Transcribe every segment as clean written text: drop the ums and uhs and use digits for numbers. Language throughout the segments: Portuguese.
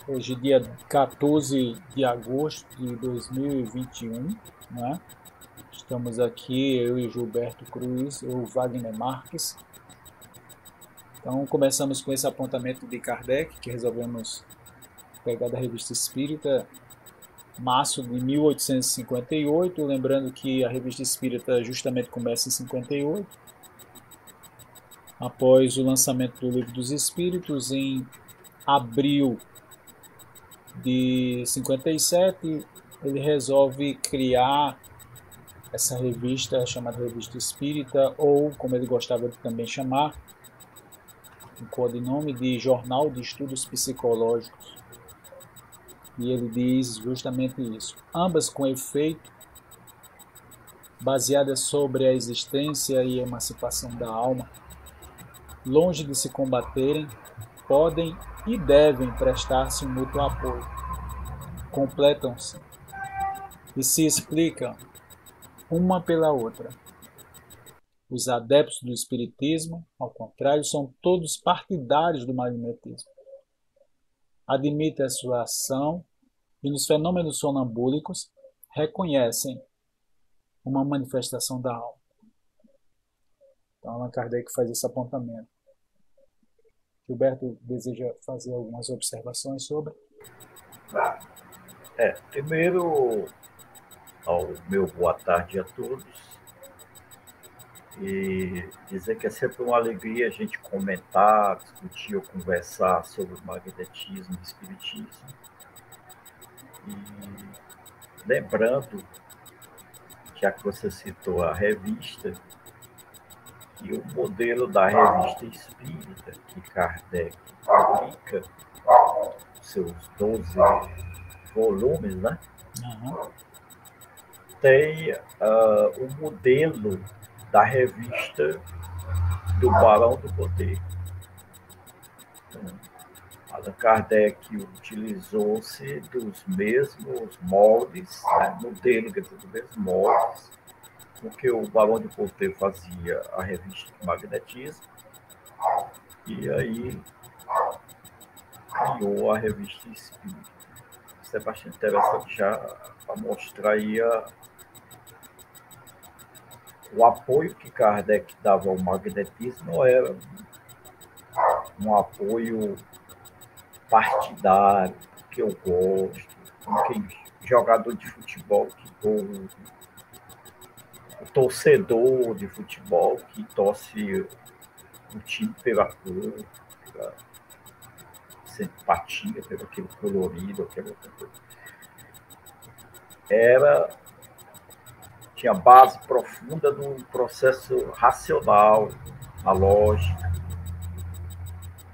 Hoje, dia 14 de agosto de 2021, né? Estamos aqui, eu e Gilberto Cruz, eu Wagner Marques. Então, começamos com esse apontamento de Kardec, que resolvemos pegar da Revista Espírita, março de 1858, lembrando que a Revista Espírita justamente começa em 58, após o lançamento do Livro dos Espíritos, em abril de 57, ele resolve criar essa revista chamada Revista Espírita, ou como ele gostava de também chamar, o codinome de Jornal de Estudos Psicológicos. E ele diz justamente isso. Ambas com efeito, baseadas sobre a existência e a emancipação da alma, longe de se combaterem, podem e devem prestar-se um mútuo apoio. Completam-se e se explicam uma pela outra. Os adeptos do espiritismo, ao contrário, são todos partidários do magnetismo. Admitem a sua ação e nos fenômenos sonambúlicos reconhecem uma manifestação da alma. Então, Allan Kardec faz esse apontamento. Gilberto deseja fazer algumas observações sobre? Primeiro, ao meu boa tarde a todos, e dizer que é sempre uma alegria a gente comentar, discutir ou conversar sobre o magnetismo e o espiritismo. E lembrando, já que você citou a revista, e o modelo da revista espírita que Kardec publica, seus 12 volumes, né? Tem o modelo da revista do Barão do Poder. Então, Allan Kardec utilizou-se dos mesmos moldes, né? Modelo dos mesmos moldes, porque o Barão de Poder fazia a revista de magnetismo, e aí criou a revista Espírita. Isso é bastante interessante já para mostrar aí o apoio que Kardec dava ao magnetismo. Não era um apoio partidário, que eu gosto, como quem jogador de futebol o torcedor de futebol que torce o time pela cor, pela simpatia, pelo aquele colorido, aquela outra coisa. Tinha base profunda no processo racional, na lógica,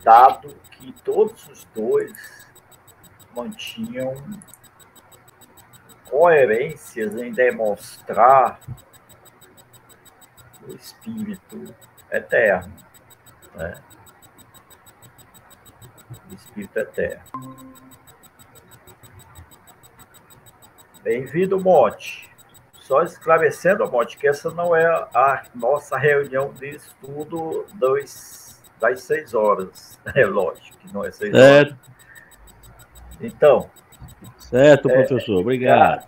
dado que todos os dois mantinham coerências em demonstrar o espírito eterno, né? O espírito eterno. Bem-vindo, Monte. Só esclarecendo, Monte, que essa não é a nossa reunião de estudo das 6 horas. É lógico que não é 6 horas. Então. Certo, professor. Obrigado.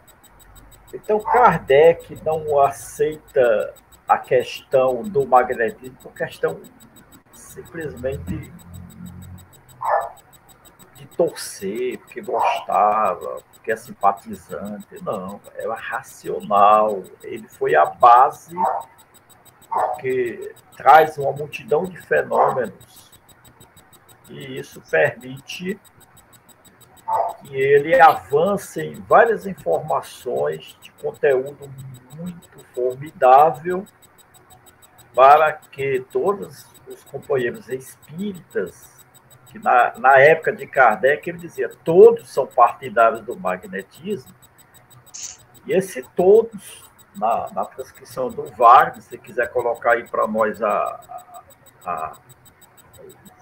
Então, Kardec não aceita a questão do magnetismo por questão simplesmente de torcer, porque gostava, porque é simpatizante. Não, era racional. Ele foi a base, porque traz uma multidão de fenômenos e isso permite que ele avance em várias informações de conteúdo muito formidável para que todos os companheiros espíritas, que na época de Kardec ele dizia todos são partidários do magnetismo, e esse todos, na transcrição do Wagner, se quiser colocar aí para nós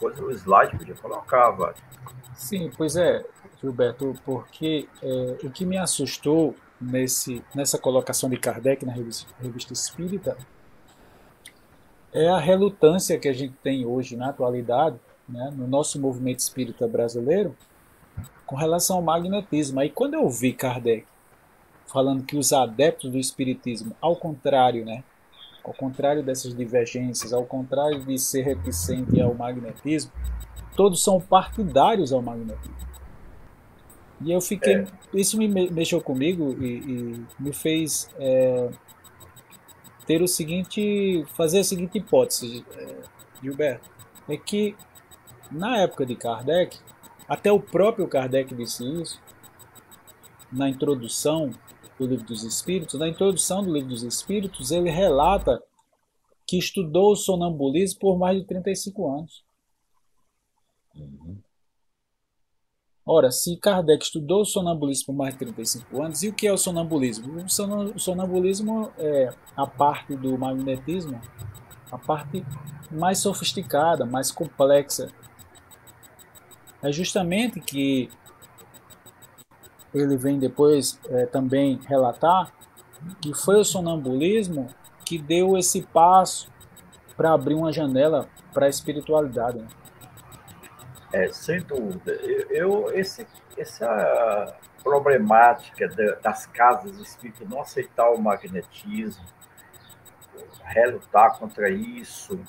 o slide, podia colocar, Wagner. Sim, pois é, Gilberto, porque o que me assustou nessa colocação de Kardec na revista Espírita é a relutância que a gente tem hoje na atualidade, né, no nosso movimento espírita brasileiro, com relação ao magnetismo. Aí quando eu vi Kardec falando que os adeptos do espiritismo, ao contrário, né? Ao contrário dessas divergências, ao contrário de ser reticente ao magnetismo, todos são partidários ao magnetismo. E eu fiquei, isso me mexeu comigo e me fez fazer a seguinte hipótese, Gilberto, é que na época de Kardec, até o próprio Kardec disse isso, na introdução do Livro dos Espíritos, ele relata que estudou o sonambulismo por mais de 35 anos. Ora, se Kardec estudou o sonambulismo por mais de 35 anos, e o que é o sonambulismo? O sonambulismo é a parte do magnetismo, a parte mais sofisticada, mais complexa. É justamente que ele vem depois também relatar que foi o sonambulismo que deu esse passo para abrir uma janela para a espiritualidade, né? Sem dúvida. Essa problemática das casas espíritas não aceitar o magnetismo, relutar contra isso,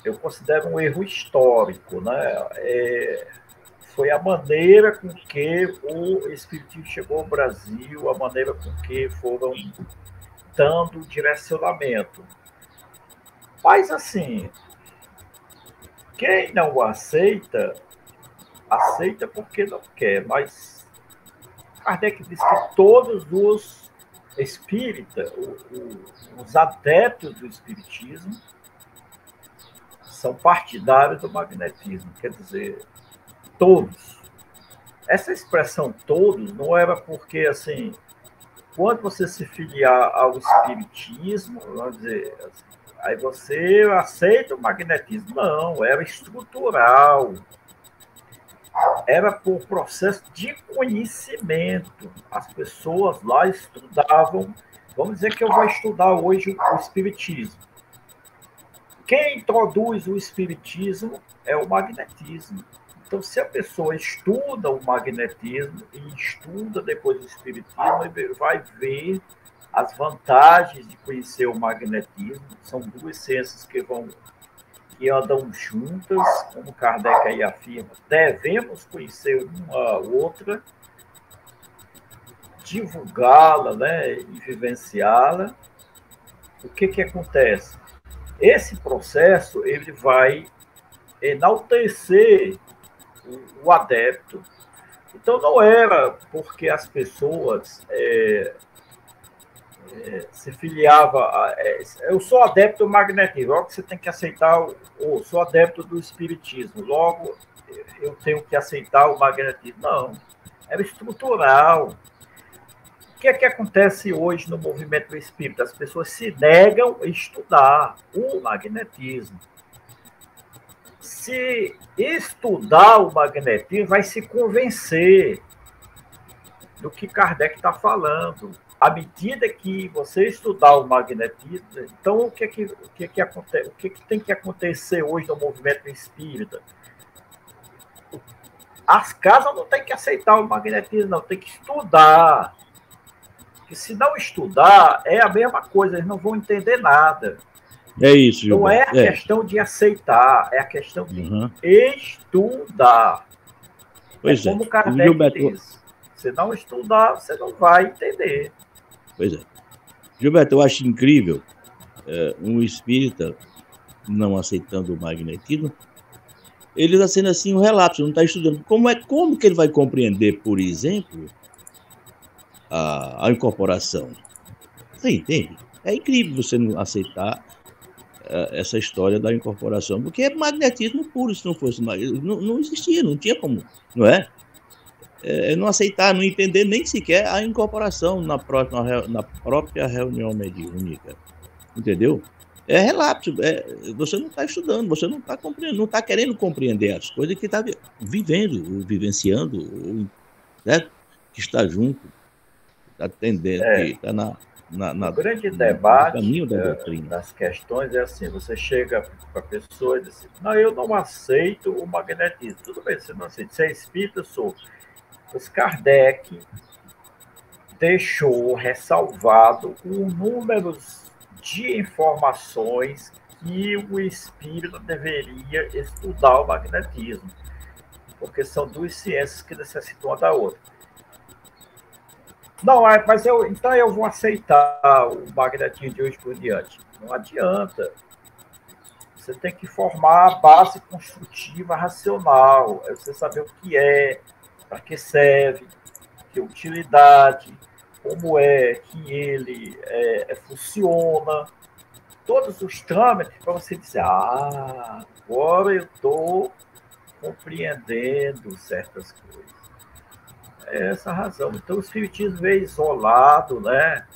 eu considero um erro histórico, né? Foi a maneira com que o espiritismo chegou ao Brasil, a maneira com que foram dando direcionamento. Mas, assim, quem não aceita porque não quer. Mas Kardec diz que todos os espíritas, os adeptos do espiritismo, são partidários do magnetismo. Quer dizer, todos. Essa expressão todos não era porque, assim, quando você se filiar ao espiritismo, vamos dizer, aí você aceita o magnetismo. Não, era estrutural. Era por processo de conhecimento. As pessoas lá estudavam. Vamos dizer que eu vou estudar hoje o espiritismo. Quem introduz o espiritismo é o magnetismo. Então, se a pessoa estuda o magnetismo e estuda depois o espiritismo, ele vai ver as vantagens de conhecer o magnetismo. São duas ciências que andam juntas, como Kardec aí afirma. Devemos conhecer uma a outra, divulgá-la, né, e vivenciá-la. O que acontece? Esse processo ele vai enaltecer o adepto. Então, não era porque as pessoas se filiavam eu sou adepto do magnetismo, logo você tem que aceitar, ou sou adepto do espiritismo, logo eu tenho que aceitar o magnetismo. Não, era estrutural. O que é que acontece hoje no movimento espírita? As pessoas se negam a estudar o magnetismo. Se estudar o magnetismo, vai se convencer do que Kardec está falando. À medida que você estudar o magnetismo, então o que acontece? O que tem que acontecer hoje no movimento espírita? As casas não têm que aceitar o magnetismo, não, tem que estudar. Porque se não estudar, é a mesma coisa, eles não vão entender nada. É isso, Gilberto. Não é a questão de aceitar, é a questão de estudar. Pois como o Kardec diz. Se não estudar, você não vai entender. Pois é. Gilberto, eu acho incrível um espírita não aceitando o magnetismo, ele está sendo assim um relapso, não está estudando. Como que ele vai compreender, por exemplo, a incorporação? Você entende? É incrível você não aceitar essa história da incorporação, porque é magnetismo puro. Se não fosse magnetismo, não existia, não tinha como, não é? Não aceitar, não entender nem sequer a incorporação na própria reunião mediúnica, entendeu? É relapso, você não está estudando, você não está compreendendo, não está querendo compreender as coisas que está vivendo, vivenciando, né? Que está junto, está atendendo, que está O grande debate caminho da doutrina das questões é assim, você chega para a pessoa e diz assim, não, eu não aceito o magnetismo. Tudo bem, você não aceita, você é espírita, eu sou. Mas Kardec deixou ressalvado um número de informações que o espírito deveria estudar o magnetismo, porque são duas ciências que necessitam uma da outra. Não, mas então eu vou aceitar o magnetismo de hoje por diante. Não adianta. Você tem que formar a base construtiva racional, é você saber o que é, para que serve, que utilidade, como é que ele funciona, todos os trâmites para você dizer, agora eu estou compreendendo certas coisas. É essa a razão. Então o espiritismo veio isolado, né?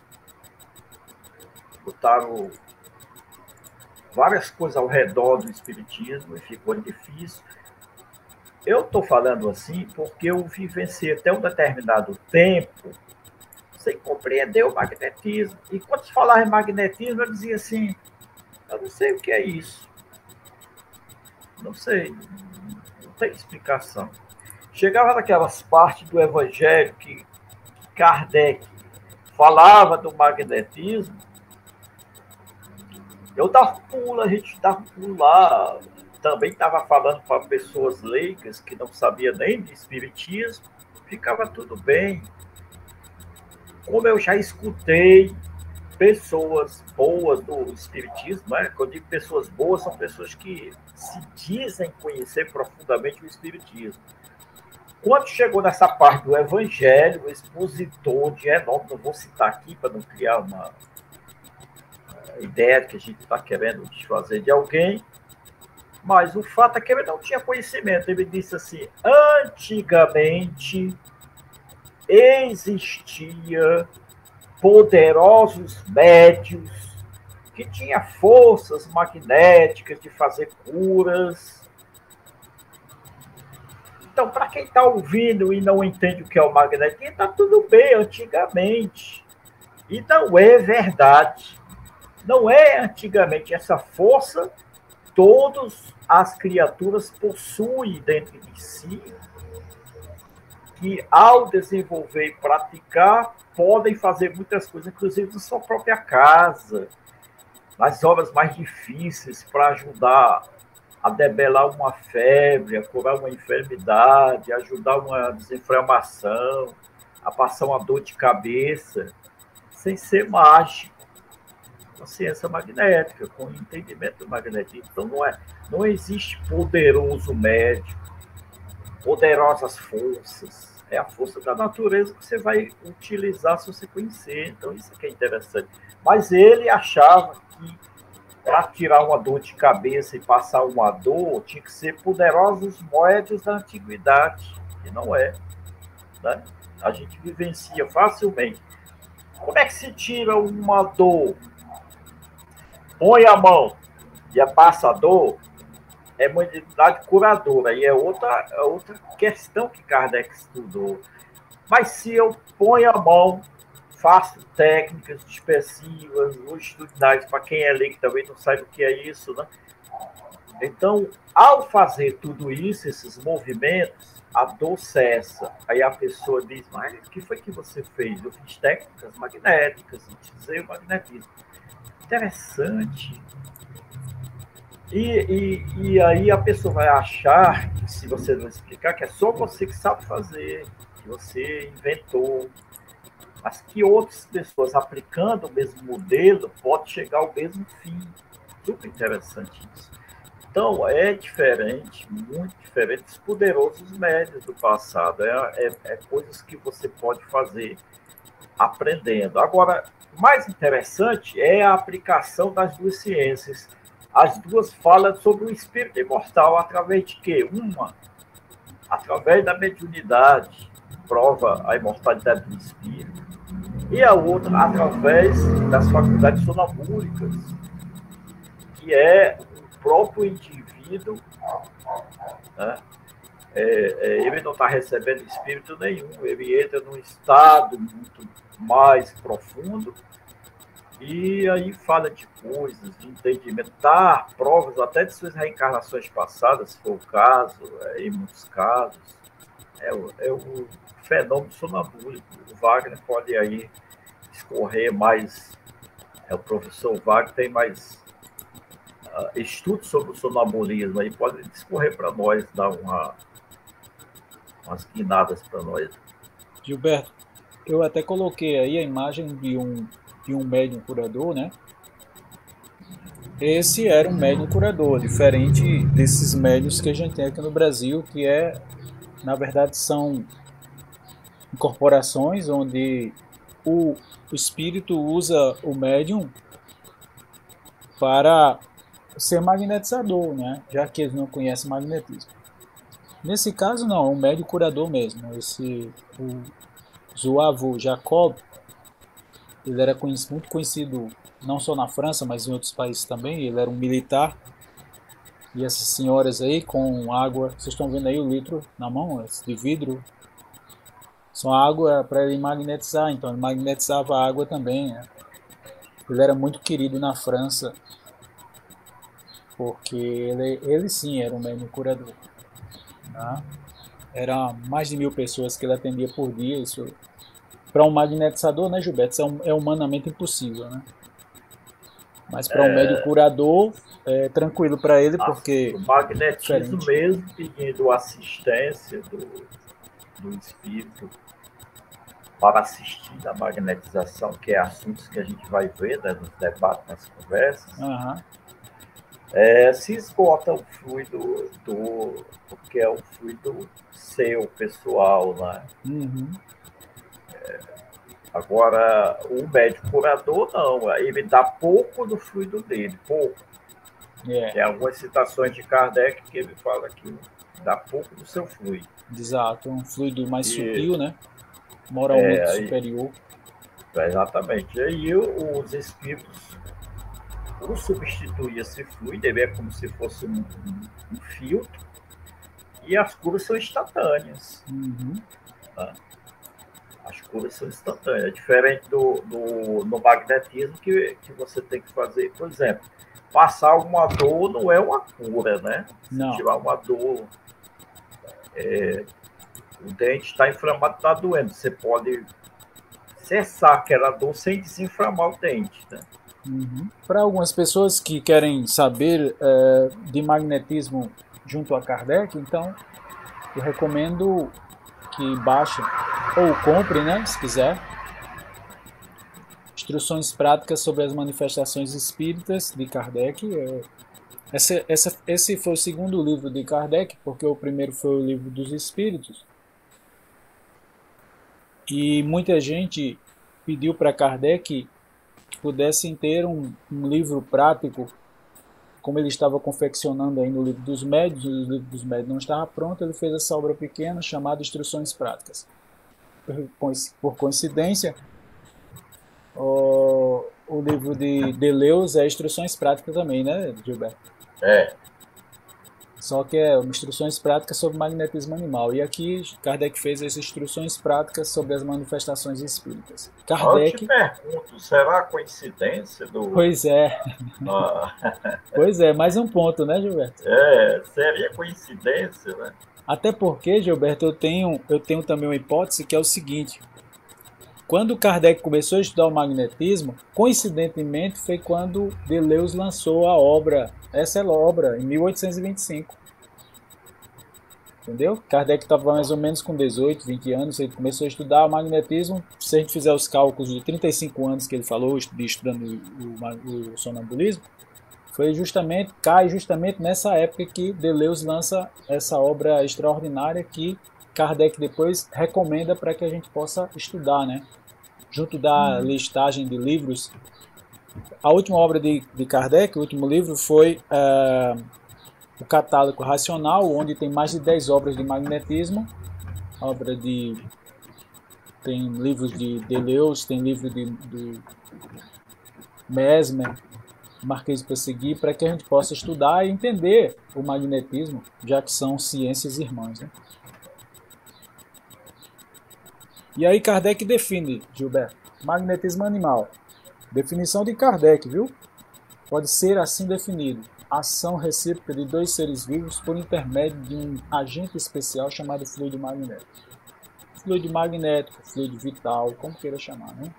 Botaram várias coisas ao redor do espiritismo e ficou difícil. Eu estou falando assim porque eu vivenciei até um determinado tempo sem compreender o magnetismo. E quando se falava em magnetismo, eu dizia assim, eu não sei o que é isso. Não sei, não tem explicação. Chegava naquelas partes do Evangelho que Kardec falava do magnetismo, eu dava pulo, a gente dava pulo lá. Também estava falando para pessoas leigas que não sabiam nem de espiritismo, ficava tudo bem. Como eu já escutei pessoas boas do espiritismo, né? Quando eu digo pessoas boas, são pessoas que se dizem conhecer profundamente o espiritismo. Quando chegou nessa parte do Evangelho, o expositor de Enoque, não vou citar aqui para não criar uma ideia que a gente está querendo desfazer de alguém, mas o fato é que ele não tinha conhecimento. Ele disse assim, antigamente existia poderosos médios que tinham forças magnéticas de fazer curas. Então, para quem está ouvindo e não entende o que é o magnetismo, está tudo bem, antigamente. E não é verdade. Não é antigamente. Essa força, todas as criaturas possuem dentro de si, que ao desenvolver e praticar, podem fazer muitas coisas, inclusive na sua própria casa, nas obras mais difíceis, para ajudar a debelar uma febre, a curar uma enfermidade, a ajudar uma desinflamação, a passar uma dor de cabeça, sem ser mágico, com ciência magnética, com entendimento magnético. Então não existe poderoso médico, poderosas forças. É a força da natureza que você vai utilizar se você conhecer. Então isso que é interessante. Mas ele achava que para tirar uma dor de cabeça e passar uma dor, tinha que ser poderosos médios da antiguidade, e não é. Né? A gente vivencia facilmente. Como é que se tira uma dor? Põe a mão e passa a dor, é uma entidade curadora, e é outra questão que Kardec estudou. Mas se eu ponho a mão, faço técnicas dispersivas, longitudinais, para quem é leigo também não sabe o que é isso, né? Então, ao fazer tudo isso, esses movimentos, a dor cessa. Aí a pessoa diz, mas o que foi que você fez? Eu fiz técnicas magnéticas, utilizei o magnetismo. Interessante. E aí a pessoa vai achar, que se você não explicar, que é só você que sabe fazer, que você inventou, mas que outras pessoas aplicando o mesmo modelo pode chegar ao mesmo fim. Super interessante isso. Então, é diferente, muito diferente dos poderosos médios do passado. É coisas que você pode fazer aprendendo. Agora, o mais interessante é a aplicação das duas ciências. As duas falam sobre o espírito imortal através de quê? Uma, através da mediunidade, prova a imortalidade do espírito. E a outra, através das faculdades sonambúlicas, que é o próprio indivíduo, né? Ele não está recebendo espírito nenhum, ele entra num estado muito mais profundo E aí fala de coisas, de entendimento, dá provas até de suas reencarnações passadas, se for o caso, em muitos casos. É o fenômeno sonambúlico. O Wagner pode aí escorrer mais, o professor Wagner tem mais estudos sobre o sonambulismo, aí pode discorrer para nós, dar umas guinadas para nós. Gilberto, eu até coloquei aí a imagem de um médium curador, né? Esse era um médium curador, diferente desses médiums que a gente tem aqui no Brasil, que na verdade, são incorporações onde o espírito usa o médium para ser magnetizador, né? Já que eles não conhecem magnetismo. Nesse caso, não, é um médium curador mesmo. O Zuavo Jacob, ele era muito conhecido não só na França, mas em outros países também. Ele era um militar. E essas senhoras aí com água, vocês estão vendo aí o litro na mão, de vidro, são água para ele magnetizar, então ele magnetizava a água também, né? Ele era muito querido na França, porque ele sim era um médium curador, né? Era mais de 1000 pessoas que ele atendia por dia. Isso para um magnetizador, né, Gilberto, isso é humanamente impossível, né? Mas para um médium curador é tranquilo para ele, porque o magnetismo mesmo, pedindo assistência do espírito para assistir da magnetização, que é assuntos que a gente vai ver, né, nos debates, nas conversas. Se esgota o fluido porque é o fluido seu, pessoal, né? Agora, o médico curador, não. Ele dá pouco do fluido dele, pouco. Tem algumas citações de Kardec que ele fala que dá pouco do seu fluido. Exato, um fluido mais sutil, né? Moralmente superior. Exatamente. E aí os espíritos substituem esse fluido, ele é como se fosse um filtro, e as curas são instantâneas. Tá? As curas são instantâneas. É diferente no magnetismo que você tem que fazer, por exemplo, passar alguma dor não é uma cura, né? Não. Tirar uma dor, o dente está inflamado, está doendo. Você pode cessar aquela dor sem desinflamar o dente, né? Para algumas pessoas que querem saber de magnetismo junto a Kardec, então eu recomendo que baixem ou comprem, né, se quiser, Instruções Práticas sobre as Manifestações Espíritas de Kardec. Esse foi o segundo livro de Kardec, porque o primeiro foi o Livro dos Espíritos. E muita gente pediu para Kardec que pudessem ter um livro prático, como ele estava confeccionando aí no Livro dos Médiuns. O Livro dos Médiuns não estava pronto, ele fez essa obra pequena chamada Instruções Práticas. Por coincidência, o livro de Deleuze é Instruções Práticas também, né, Gilberto? Só que é Instruções Práticas sobre Magnetismo Animal. E aqui Kardec fez as Instruções Práticas sobre as Manifestações Espíritas. Kardec... Eu te pergunto, será coincidência do... Pois é. Pois é, mais um ponto, né, Gilberto? Seria coincidência, né? Até porque, Gilberto, eu tenho também uma hipótese que é o seguinte. Quando Kardec começou a estudar o magnetismo, coincidentemente foi quando Deleuze lançou a obra, essa obra, em 1825. Entendeu? Kardec estava mais ou menos com 18, 20 anos, ele começou a estudar o magnetismo. Se a gente fizer os cálculos de 35 anos que ele falou, estudando o sonambulismo, cai justamente nessa época que Deleuze lança essa obra extraordinária que Kardec depois recomenda para que a gente possa estudar, né? Junto da listagem de livros. A última obra de Kardec, o último livro, foi o Catálogo Racional, onde tem mais de 10 obras de magnetismo. Tem livros de Deleuze, tem livro de Mesmer, Marquês de Périgueux, para que a gente possa estudar e entender o magnetismo, já que são ciências irmãs, né? E aí Kardec define, Gilberto, magnetismo animal. Definição de Kardec, viu? Pode ser assim definido: ação recíproca de dois seres vivos por intermédio de um agente especial chamado fluido magnético. Fluido magnético, fluido vital, como queira chamar, né?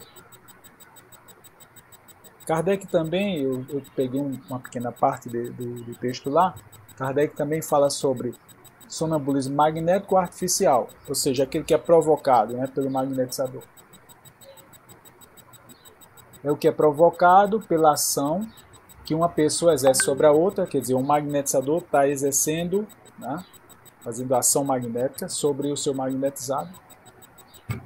Kardec também, eu peguei uma pequena parte do texto lá, Kardec também fala sobre sonambulismo magnético artificial, ou seja, aquele que é provocado, né, pelo magnetizador. É o que é provocado pela ação que uma pessoa exerce sobre a outra, quer dizer, um magnetizador está exercendo, né, fazendo ação magnética sobre o seu magnetizado,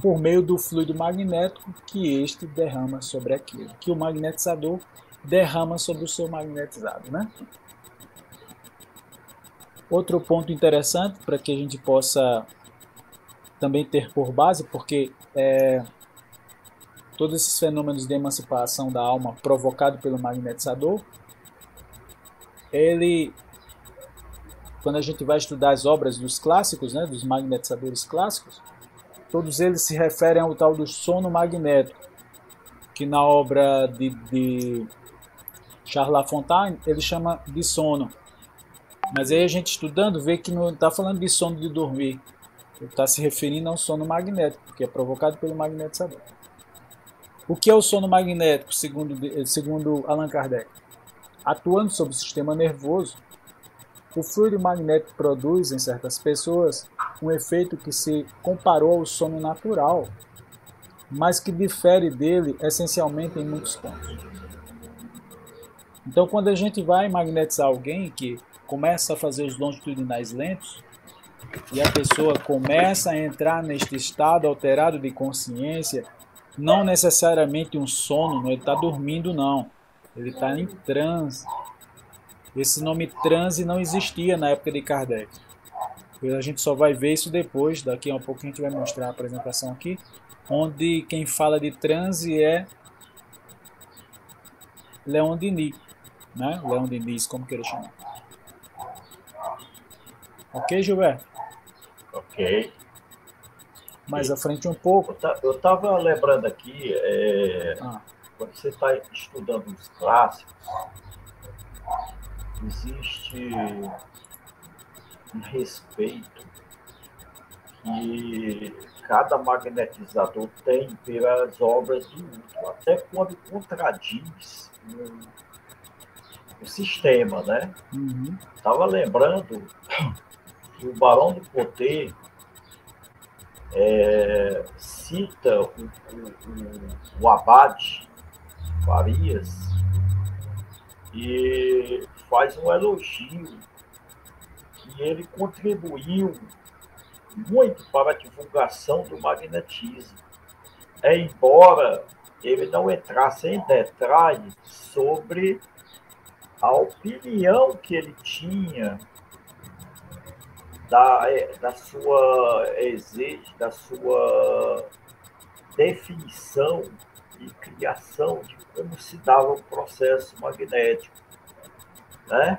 por meio do fluido magnético que este derrama sobre aquilo, que o magnetizador derrama sobre o seu magnetizado, né? Outro ponto interessante para que a gente possa também ter por base, porque todos esses fenômenos de emancipação da alma provocado pelo magnetizador, quando a gente vai estudar as obras dos clássicos, né, dos magnetizadores clássicos, todos eles se referem ao tal do sono magnético, que na obra de Charles Lafontaine ele chama de sono. Mas aí a gente estudando vê que não está falando de sono de dormir, ele está se referindo ao sono magnético, que é provocado pelo magnetizador. O que é o sono magnético, segundo Allan Kardec? Atuando sobre o sistema nervoso, o fluido magnético produz em certas pessoas um efeito que se comparou ao sono natural, mas que difere dele essencialmente em muitos pontos. Então, quando a gente vai magnetizar alguém que começa a fazer os longitudinais lentos, e a pessoa começa a entrar neste estado alterado de consciência, não necessariamente um sono, não, ele está dormindo não, ele está em transe. Esse nome transe não existia na época de Kardec. A gente só vai ver isso depois, daqui a um pouco a gente vai mostrar a apresentação aqui, onde quem fala de transe é Leon Denis, né? Leon Denis, como queira chamar. Ok, Gilberto? Ok. Mais à frente um pouco. Eu estava lembrando aqui, quando você está estudando os clássicos, existe um respeito que cada magnetizador tem pelas obras do outro, até quando contradiz o sistema, né? Estava lembrando que o Barão de Poté cita o Abade Farias e faz um elogio que ele contribuiu muito para a divulgação do magnetismo, embora ele não entrasse em detalhes sobre a opinião que ele tinha da sua definição e criação de como se dava o processo magnético, né?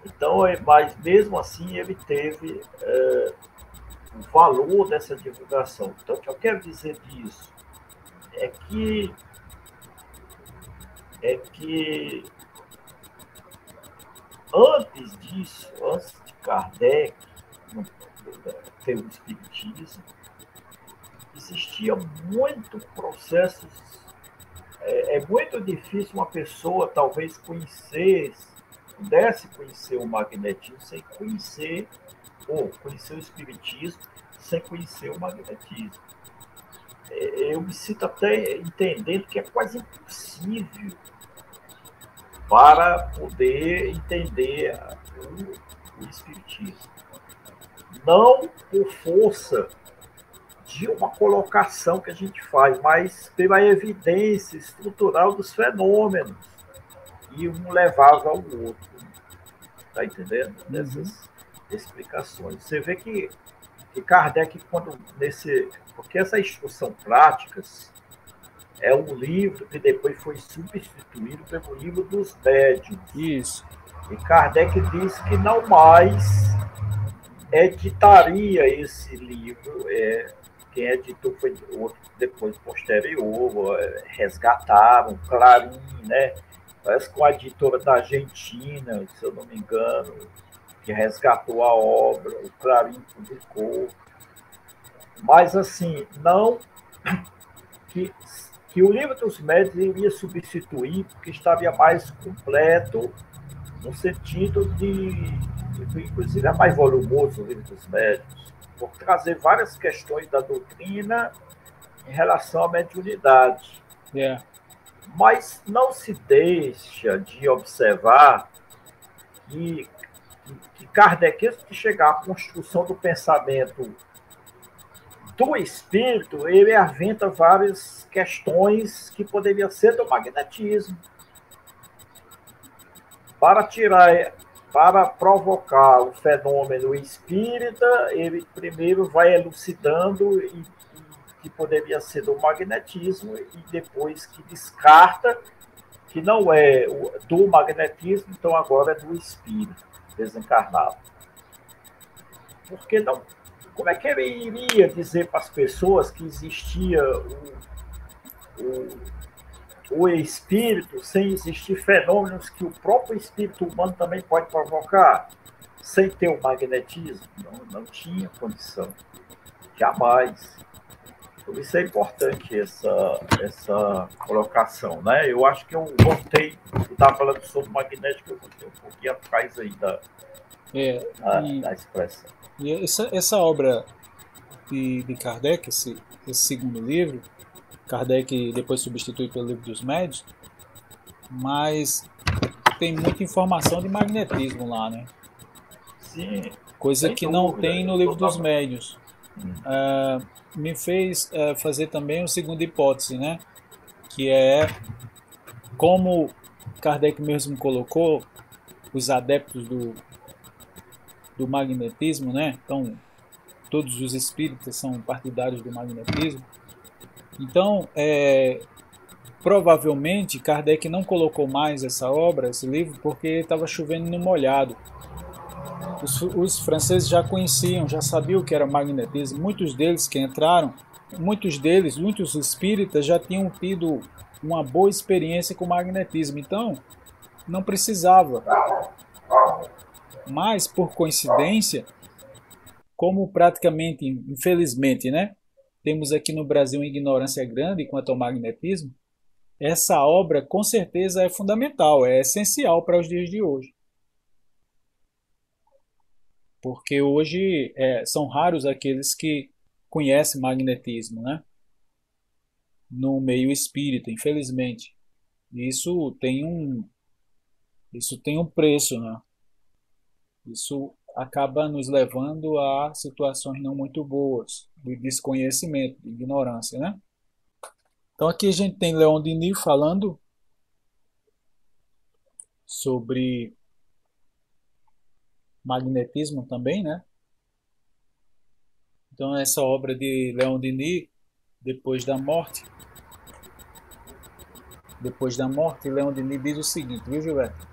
Então, mas mesmo assim ele teve o valor dessa divulgação. Então, o que eu quero dizer disso é que antes disso, antes de Kardec ter o espiritismo, existia muito processos. É muito difícil uma pessoa talvez pudesse conhecer o magnetismo sem conhecer, ou conhecer o espiritismo sem conhecer o magnetismo. Eu me sinto até entendendo que é quase impossível para poder entender o espiritismo. Não por força de uma colocação que a gente faz, mas pela evidência estrutural dos fenômenos. E um levava ao outro. Está entendendo? Dessas explicações. Você vê que Kardec, porque essa instrução práticas é um livro que depois foi substituído pelo livro dos médiuns. Isso. E Kardec disse que não mais editaria esse livro, quem editou foi outro depois, posterior, resgataram, Clarim, né? Parece que uma editora da Argentina, se eu não me engano, que resgatou a obra, o Clarim publicou. Mas, assim, não que o Livro dos Médiuns iria substituir, porque estaria mais completo, no sentido de, inclusive, é mais volumoso o Livro dos Médiuns, por trazer várias questões da doutrina em relação à mediunidade. Yeah. Mas não se deixa de observar que Kardec, antes de chegar à construção do pensamento do espírito, ele aventa várias questões que poderiam ser do magnetismo. Para provocar o fenômeno espírita, ele primeiro vai elucidando que poderia ser do magnetismo e depois que descarta que não é do magnetismo, então agora é do espírito desencarnado. Porque não, como é que ele iria dizer para as pessoas que existia o espírito sem existir fenômenos que o próprio espírito humano também pode provocar, sem ter o magnetismo? Não tinha condição. Jamais. Por isso é importante essa colocação, né? Eu acho que eu voltei, eu estava falando sobre magnético, eu voltei um pouquinho atrás aí da expressão. E essa obra de Kardec, esse segundo livro, Kardec depois substitui pelo Livro dos Médiuns, mas tem muita informação de magnetismo lá, né? Sim. Coisa que não tem no Livro dos Médiuns. Me fez fazer também uma segunda hipótese, né? Que é, como Kardec mesmo colocou, os adeptos do magnetismo, né? Então, todos os espíritas são partidários do magnetismo. Então, provavelmente, Kardec não colocou mais essa obra, esse livro, porque estava chovendo no molhado. Os franceses já conheciam, já sabiam o que era magnetismo. Muitos deles que entraram, muitos espíritas já tinham tido uma boa experiência com magnetismo. Então, não precisava. Mas, por coincidência, como praticamente, infelizmente, né, temos aqui no Brasil uma ignorância grande quanto ao magnetismo, essa obra com certeza é fundamental, é essencial para os dias de hoje. Porque hoje são raros aqueles que conhecem magnetismo, né? No meio espírita, infelizmente. Isso tem um preço, né? Isso acaba nos levando a situações não muito boas, de desconhecimento, de ignorância, né? Então aqui a gente tem Leon Denis falando sobre magnetismo também, né? Então essa obra de Leon Denis, Depois da Morte, Leon Denis diz o seguinte, viu, Gilberto?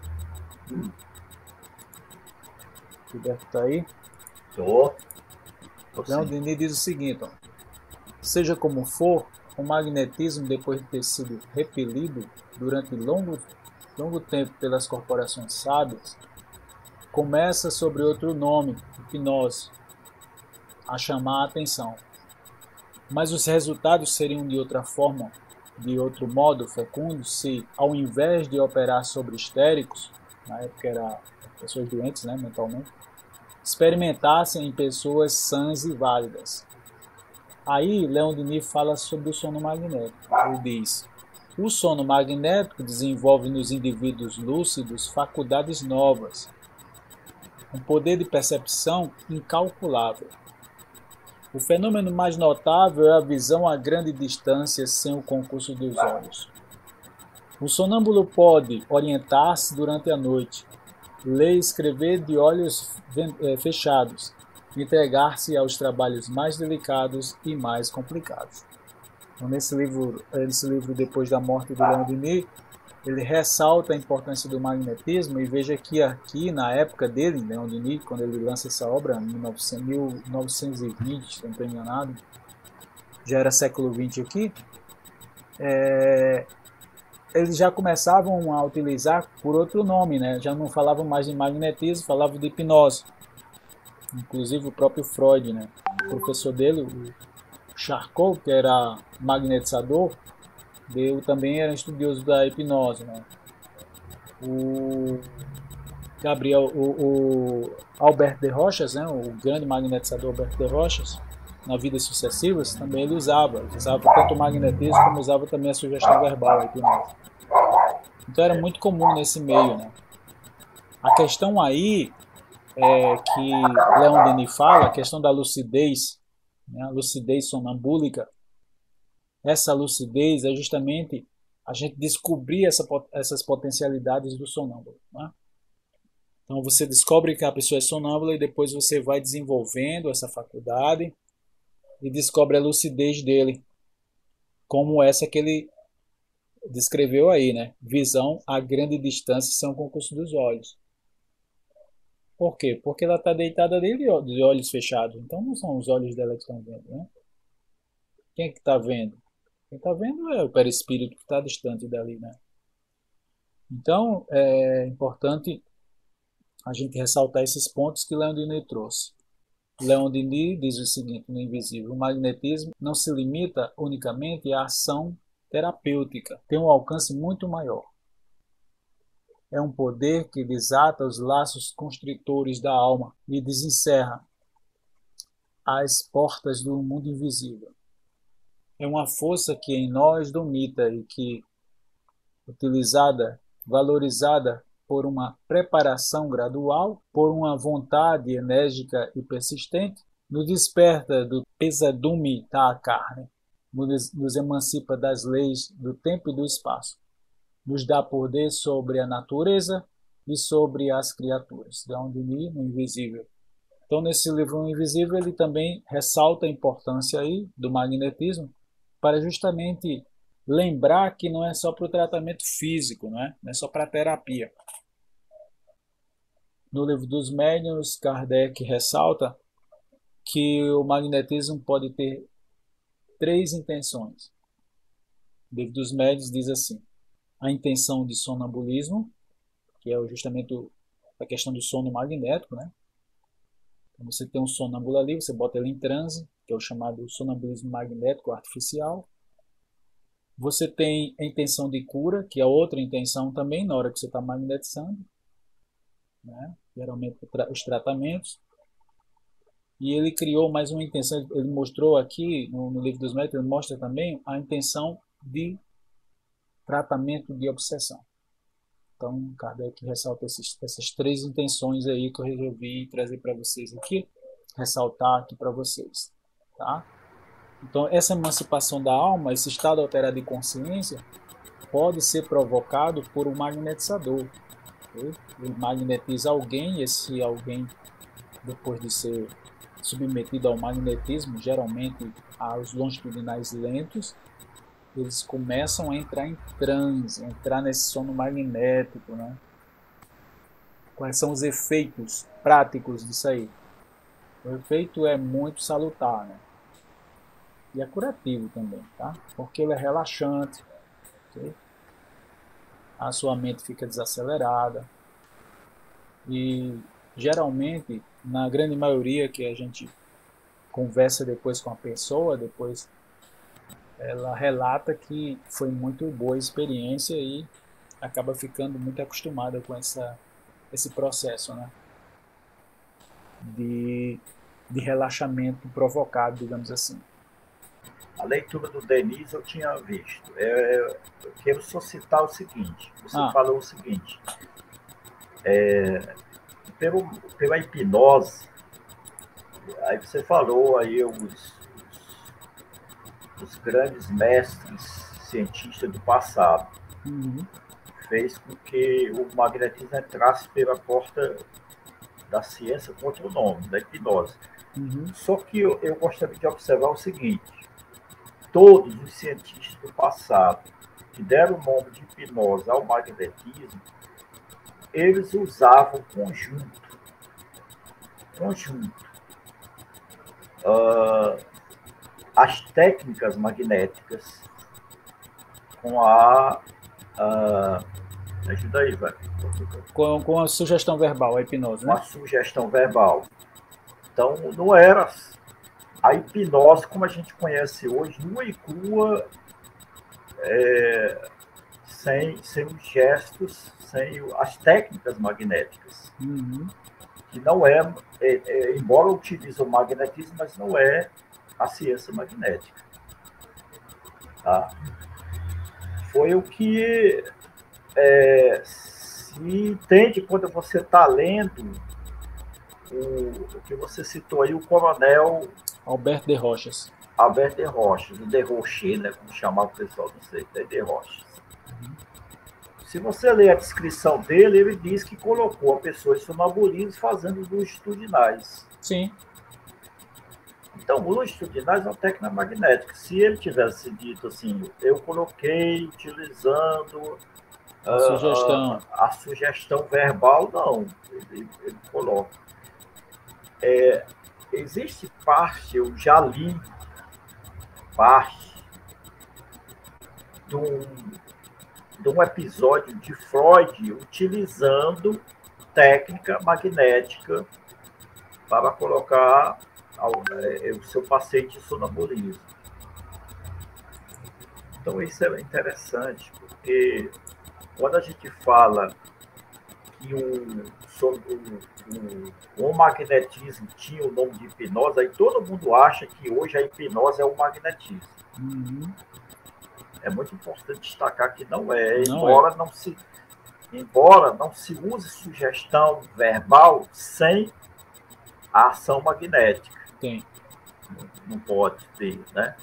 Gilberto tá aí? Tô Leon Denis diz o seguinte, ó, seja como for, o magnetismo, depois de ter sido repelido durante longo tempo pelas corporações sábias, começa sobre outro nome, hipnose, a chamar a atenção. Mas os resultados seriam de outra forma, de outro modo fecundo, se, ao invés de operar sobre histéricos, na época eram pessoas doentes, né, mentalmente, experimentassem em pessoas sãs e válidas. Aí, Leon Denis fala sobre o sono magnético. Ele diz: o sono magnético desenvolve nos indivíduos lúcidos faculdades novas, um poder de percepção incalculável. O fenômeno mais notável é a visão a grande distância sem o concurso dos olhos. O sonâmbulo pode orientar-se durante a noite, ler e escrever de olhos fechados, entregar-se aos trabalhos mais delicados e mais complicados. Então, nesse livro Depois da Morte, do Leon Denis, ele ressalta a importância do magnetismo, e veja que aqui, na época dele, Leon Denis, quando ele lança essa obra, em 1920, se não estou enganado, já era século XX aqui, eles já começavam a utilizar por outro nome, né? Já não falavam mais de magnetismo, falavam de hipnose. Inclusive o próprio Freud, né? O professor dele, o Charcot, que era magnetizador, também era estudioso da hipnose, né? O Gabriel, o Albert de Rochas, né? O grande magnetizador Albert de Rochas, na vidas sucessivas, também ele usava tanto o magnetismo como usava também a sugestão verbal, a hipnose. Então era muito comum nesse meio, né? A questão aí que Leon Denis fala, a questão da lucidez, né? A lucidez sonambúlica, essa lucidez é justamente a gente descobrir essas potencialidades do sonâmbulo, né? Então você descobre que a pessoa é sonâmbula e depois você vai desenvolvendo essa faculdade e descobre a lucidez dele, como essa que ele descreveu aí, né? Visão a grande distância sem o concurso dos olhos. Por quê? Porque ela está deitada dele de olhos fechados. Então não são os olhos dela que estão vendo, né? Quem é que está vendo? Quem está vendo é o perispírito que está distante dali, né? Então é importante a gente ressaltar esses pontos que Leon Denis trouxe. Leon Denis diz o seguinte no Invisível: o magnetismo não se limita unicamente à ação terapêutica, tem um alcance muito maior. É um poder que desata os laços constritores da alma e desencerra as portas do mundo invisível. É uma força que em nós domina e que, utilizada, valorizada por uma preparação gradual, por uma vontade enérgica e persistente, nos desperta do pesadume da carne, nos emancipa das leis do tempo e do espaço, nos dá poder sobre a natureza e sobre as criaturas. Leon Denis, no Invisível. Então, nesse livro Invisível, ele também ressalta a importância aí do magnetismo para justamente lembrar que não é só para o tratamento físico, não é só para a terapia. No livro dos Médiuns, Kardec ressalta que o magnetismo pode ter 3 intenções. O livro dos Médiuns diz assim: a intenção de sonambulismo, que é justamente a questão do sono magnético, né? Então você tem um sonâmbulo ali, você bota ele em transe, que é o chamado sonambulismo magnético artificial. Você tem a intenção de cura, que é outra intenção também na hora que você está magnetizando, né? Geralmente os tratamentos. E ele criou mais uma intenção, ele mostrou aqui no livro dos médicos, ele mostra também a intenção de tratamento de obsessão. Então, Kardec ressalta essas 3 intenções aí que eu resolvi trazer para vocês aqui, ressaltar aqui para vocês, tá? Então, essa emancipação da alma, esse estado alterado de consciência, pode ser provocado por um magnetizador. Okay? Ele magnetiza alguém, e esse alguém, depois de ser submetido ao magnetismo, geralmente aos longitudinais lentos, eles começam a entrar em transe, entrar nesse sono magnético, né? Quais são os efeitos práticos disso aí? O efeito é muito salutar, né? E é curativo também, tá? Porque ele é relaxante, okay? A sua mente fica desacelerada e geralmente, na grande maioria que a gente conversa depois com a pessoa, depois ela relata que foi muito boa a experiência e acaba ficando muito acostumada com esse processo, né? de relaxamento provocado, digamos assim. A leitura do Denis eu tinha visto. Eu quero só citar o seguinte. Você falou o seguinte. Pela hipnose, aí você falou aí os grandes mestres cientistas do passado. Uhum. Fez com que o magnetismo entrasse pela porta da ciência com outro nome, da hipnose. Uhum. Só que eu gostaria de observar o seguinte: todos os cientistas do passado que deram o nome de hipnose ao magnetismo, eles usavam conjunto. as técnicas magnéticas com ajuda aí, velho. Com a sugestão verbal, a hipnose, né? Com a sugestão verbal. Então, não era a hipnose como a gente conhece hoje, nua e crua, sem os gestos, sem as técnicas magnéticas. Uhum. Que não embora utilize o magnetismo, mas não é a ciência magnética. Tá? Foi o que se entende quando você está lendo o que você citou aí, o coronel Alberto de Rochas. Alberto de Rochas, o de Rocher, né, como chamava o pessoal do CT de Rochas. Se você ler a descrição dele, ele diz que colocou a pessoa em sonambulismo fazendo longitudinais. Sim. Então, longitudinais é uma técnica magnética. Se ele tivesse dito assim, eu coloquei utilizando a sugestão verbal, não. Ele coloca. Existe parte, eu já li parte de um episódio de Freud utilizando técnica magnética para colocar o seu paciente em sonambulismo. Então isso é interessante, porque quando a gente fala que o magnetismo tinha o nome de hipnose, aí todo mundo acha que hoje a hipnose é o magnetismo. Uhum. É muito importante destacar que não é, embora não se use sugestão verbal sem a ação magnética. Tem. Não pode ter, né?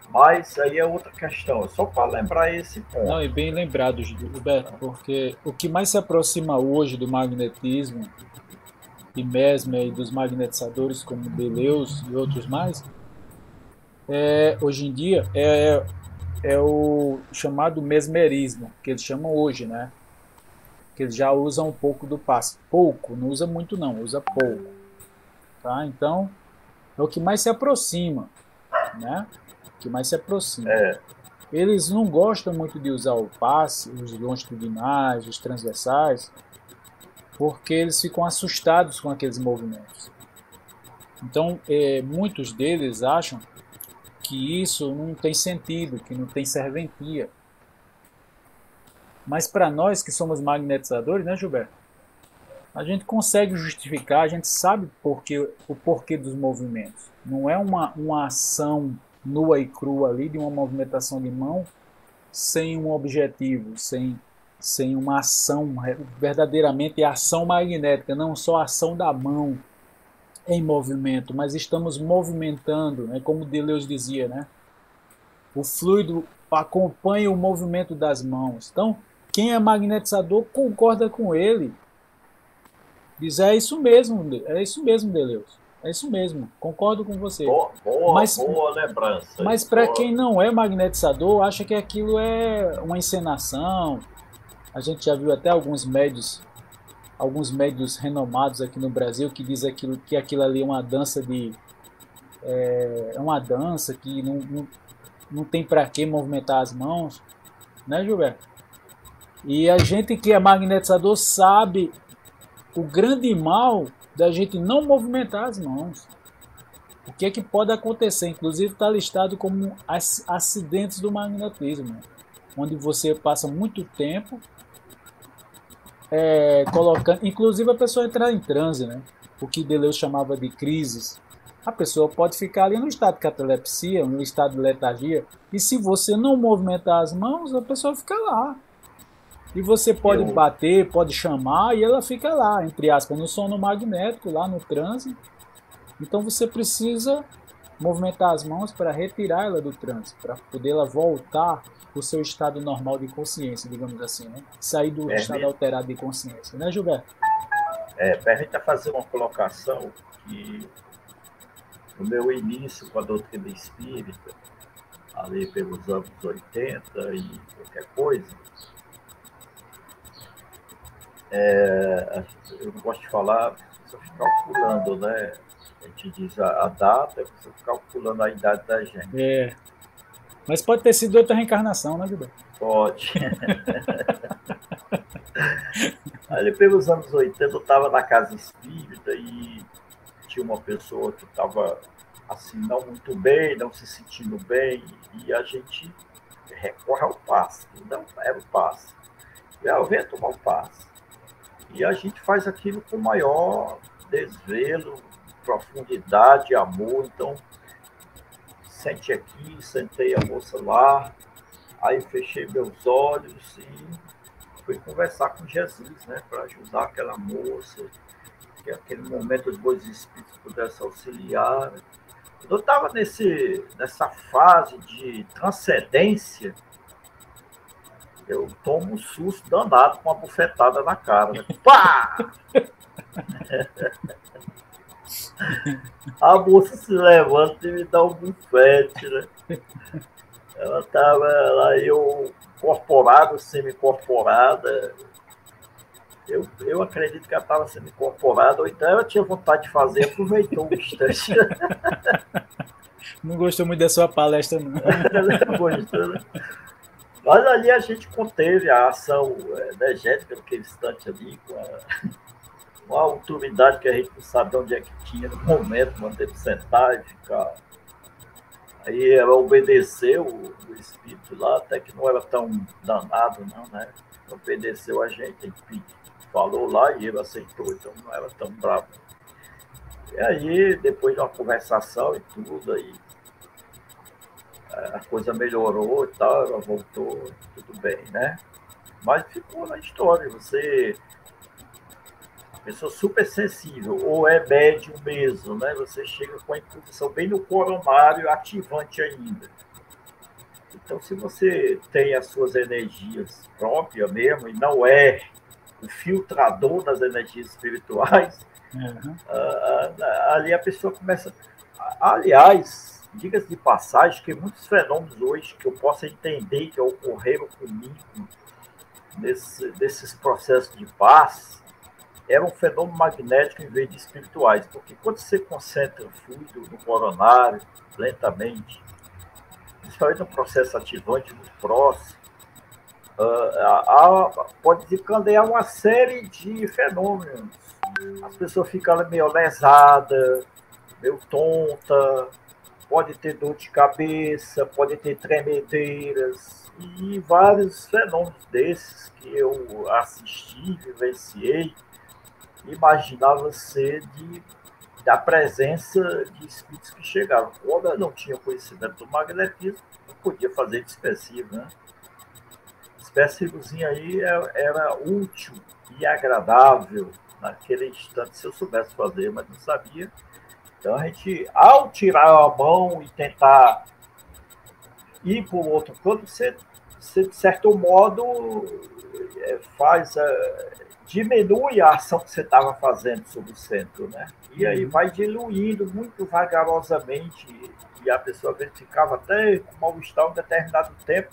Mas aí é outra questão, é só para lembrar esse ponto. Não, e bem lembrado, Gilberto, porque o que mais se aproxima hoje do magnetismo e Mesmer e dos magnetizadores como Deleuze e outros mais, hoje em dia é o chamado mesmerismo, que eles chamam hoje, né? Que eles já usam um pouco do passe. Pouco, não usa muito não, usa pouco. Tá? Então, é o que mais se aproxima, né? O que mais se aproxima. Eles não gostam muito de usar o passe, os longitudinais, os transversais, porque eles ficam assustados com aqueles movimentos. Então, muitos deles acham que isso não tem sentido, que não tem serventia. Mas para nós que somos magnetizadores, né, Gilberto? A gente consegue justificar, a gente sabe o porquê dos movimentos. Não é uma ação nua e crua ali de uma movimentação de mão sem um objetivo, sem uma ação, verdadeiramente ação magnética, não só a ação da mão em movimento, mas estamos movimentando, né, como Deleuze dizia, né? O fluido acompanha o movimento das mãos. Então, quem é magnetizador concorda com ele. Diz, é isso mesmo, Deleuze. É isso mesmo, concordo com você. Boa lembrança. Mas para quem não é magnetizador, acha que aquilo é uma encenação. A gente já viu até alguns médios renomados aqui no Brasil que dizem que aquilo ali é uma dança uma dança que não tem para que movimentar as mãos, né, Gilberto? E a gente que é magnetizador sabe o grande mal da gente não movimentar as mãos. O que é que pode acontecer? Inclusive está listado como acidentes do magnetismo, né? Onde você passa muito tempo colocando, inclusive a pessoa entrar em transe, né? O que Deleuze chamava de crises. A pessoa pode ficar ali no estado de catalepsia, no estado de letargia, e se você não movimentar as mãos, a pessoa fica lá. E você pode bater, pode chamar, e ela fica lá, entre aspas, no sono magnético, lá no transe. Então você precisa movimentar as mãos para retirar ela do transe, para poder ela voltar para o seu estado normal de consciência, digamos assim, né? Sair do estado alterado de consciência, né, Gilberto? Permita fazer uma colocação que no meu início com a doutrina espírita, ali pelos anos 80 e qualquer coisa, eu não gosto de falar, só ficar calculando, né? A gente diz a data, você calculando a idade da gente. É. Mas pode ter sido outra reencarnação, né, Gilberto? Pode. Ali pelos anos 80 eu estava na casa espírita e tinha uma pessoa que estava assim, não muito bem, não se sentindo bem, e a gente recorre ao passe. Não era o passe. Eu venho tomar o passe. E a gente faz aquilo com maior desvelo, profundidade, amor. Então, sente aqui, sentei a moça lá, aí fechei meus olhos e fui conversar com Jesus, né, para ajudar aquela moça, que aquele momento os bons espíritos pudessem auxiliar. Eu estava nessa fase de transcendência, eu tomo um susto danado com uma bufetada na cara. Né? Pá! A moça se levanta e me dá um bufete, né? Ela estava lá, eu incorporado, semi-incorporada. Eu acredito que ela estava sendo incorporada, ou então ela tinha vontade de fazer, aproveitou o instante. Não gostou muito da sua palestra, não. Não gostou, né? Mas ali a gente conteve a ação energética naquele instante ali, com uma autoridade que a gente não sabe onde é que tinha no momento, manter sentar e ficar. Aí ela obedeceu o espírito lá, até que não era tão danado, não, né? Obedeceu a gente falou lá e ele aceitou, então não era tão bravo. E aí, depois de uma conversação e tudo, aí a coisa melhorou e tal, ela voltou, tudo bem, né? Mas ficou na história, você, pessoa super sensível, ou é médium mesmo, né? Você chega com a imposição bem no coronário, ativante ainda. Então, se você tem as suas energias próprias mesmo, e não é o filtrador das energias espirituais, ali a pessoa começa... Aliás, diga-se de passagem que muitos fenômenos hoje que eu possa entender que ocorreram comigo nesses processos de paz era um fenômeno magnético em vez de espirituais, porque quando você concentra o fluido no coronário lentamente, principalmente no processo ativante muito próximo, pode desencadear uma série de fenômenos. As pessoas ficam meio lesadas, meio tonta, pode ter dor de cabeça, pode ter tremedeiras e vários fenômenos desses que eu assisti, vivenciei, imaginava ser da presença de espíritos que chegavam. Quando eu não tinha conhecimento do magnetismo, eu podia fazer dispersivo, né? Dispersivozinho aí era útil e agradável naquele instante, se eu soubesse fazer, mas não sabia. Então a gente, ao tirar a mão e tentar ir para o outro canto, você de certo modo diminui a ação que você estava fazendo sobre o centro, né? E aí vai diluindo muito vagarosamente, e a pessoa verificava até com mal-estar um determinado tempo.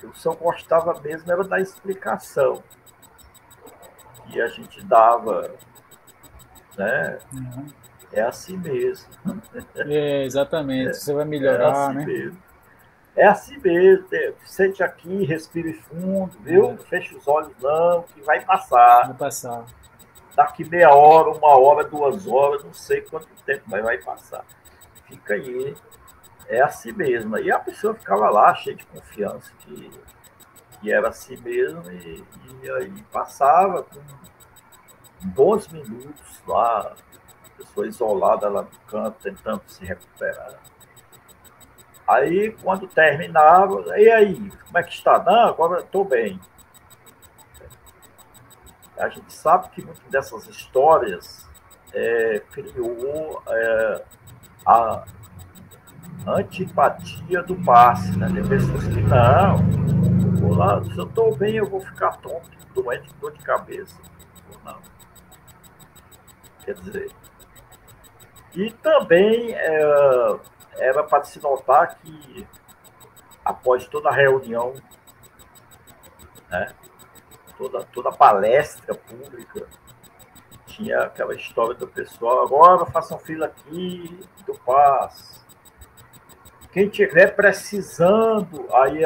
Eu só gostava mesmo era da explicação que a gente dava, né? É assim mesmo. Exatamente. Você vai melhorar, assim, né? Mesmo. É assim mesmo. Sente aqui, respire fundo, viu? Fecha os olhos não, que vai passar. Vai passar. Daqui meia hora, 1 hora, 2 horas, não sei quanto tempo, mas vai passar. Fica aí. É assim mesmo. E a pessoa ficava lá, cheia de confiança, que era assim mesmo, e aí passava com bons minutos lá, a pessoa isolada lá no canto, tentando se recuperar. Aí, quando terminava, e aí, como é que está? Não, agora estou bem. A gente sabe que muitas dessas histórias criou a antipatia do passe, né? Tem pessoas que não, vou lá, se eu estou bem, eu vou ficar tonto, doente, dor de cabeça. Não. Quer dizer, e também era para se notar que após toda a reunião, né, toda palestra pública, tinha aquela história do pessoal, agora façam fila aqui do passe. Quem tiver precisando, aí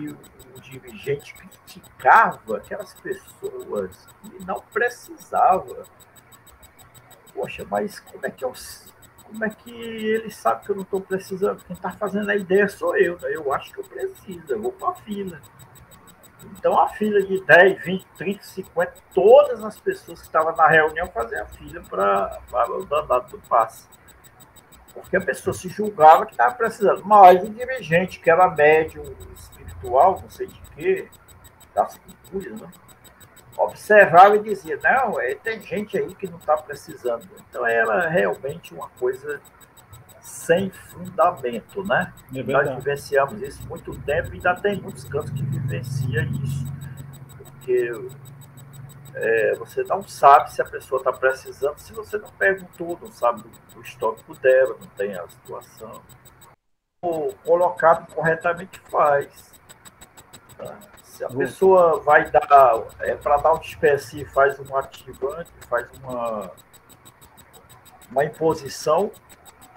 o dirigente criticava aquelas pessoas que não precisavam. Poxa, mas como é que ele sabe que eu não estou precisando? Quem está fazendo a ideia sou eu, né? Eu acho que eu preciso, eu vou para a fila. Então a fila de 10, 20, 30, 50, todas as pessoas que estavam na reunião faziam a fila para o danado do passe. Porque a pessoa se julgava que estava precisando. Mas o dirigente, que era médium espiritual, não sei de quê, das culturas, né? Observava e dizia, não, tem gente aí que não está precisando. Então era realmente uma coisa sem fundamento, né? Nós vivenciamos isso muito tempo e ainda tem muitos cantos que vivenciam isso. Porque você não sabe se a pessoa está precisando, se você não perguntou, não sabe do histórico dela, não tem a situação. O colocado corretamente faz. Tá? Se a pessoa vai dar, para dar um espécie, faz um ativante, faz uma imposição,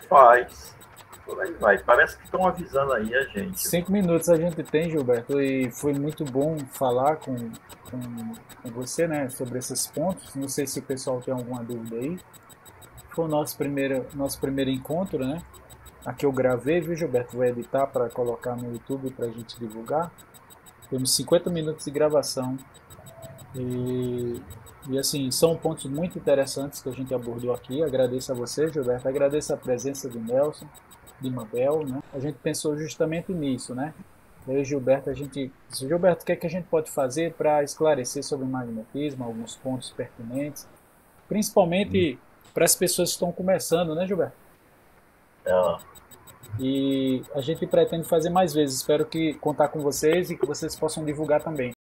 faz. Por aí vai. Parece que estão avisando aí a gente. 5 minutos a gente tem, Gilberto, e foi muito bom falar com você, né, sobre esses pontos. Não sei se o pessoal tem alguma dúvida aí. Foi o nosso primeiro encontro, né? Aqui eu gravei, viu, Gilberto? Vou editar para colocar no YouTube para a gente divulgar. Temos 50 minutos de gravação. E assim, são pontos muito interessantes que a gente abordou aqui. Agradeço a você, Gilberto. Agradeço a presença de Nelson, de Mabel, né? A gente pensou justamente nisso, né? Eu e Gilberto, Gilberto, o que é que a gente pode fazer para esclarecer sobre o magnetismo, alguns pontos pertinentes, principalmente para as pessoas que estão começando, né, Gilberto? E a gente pretende fazer mais vezes. Espero contar com vocês e que vocês possam divulgar também.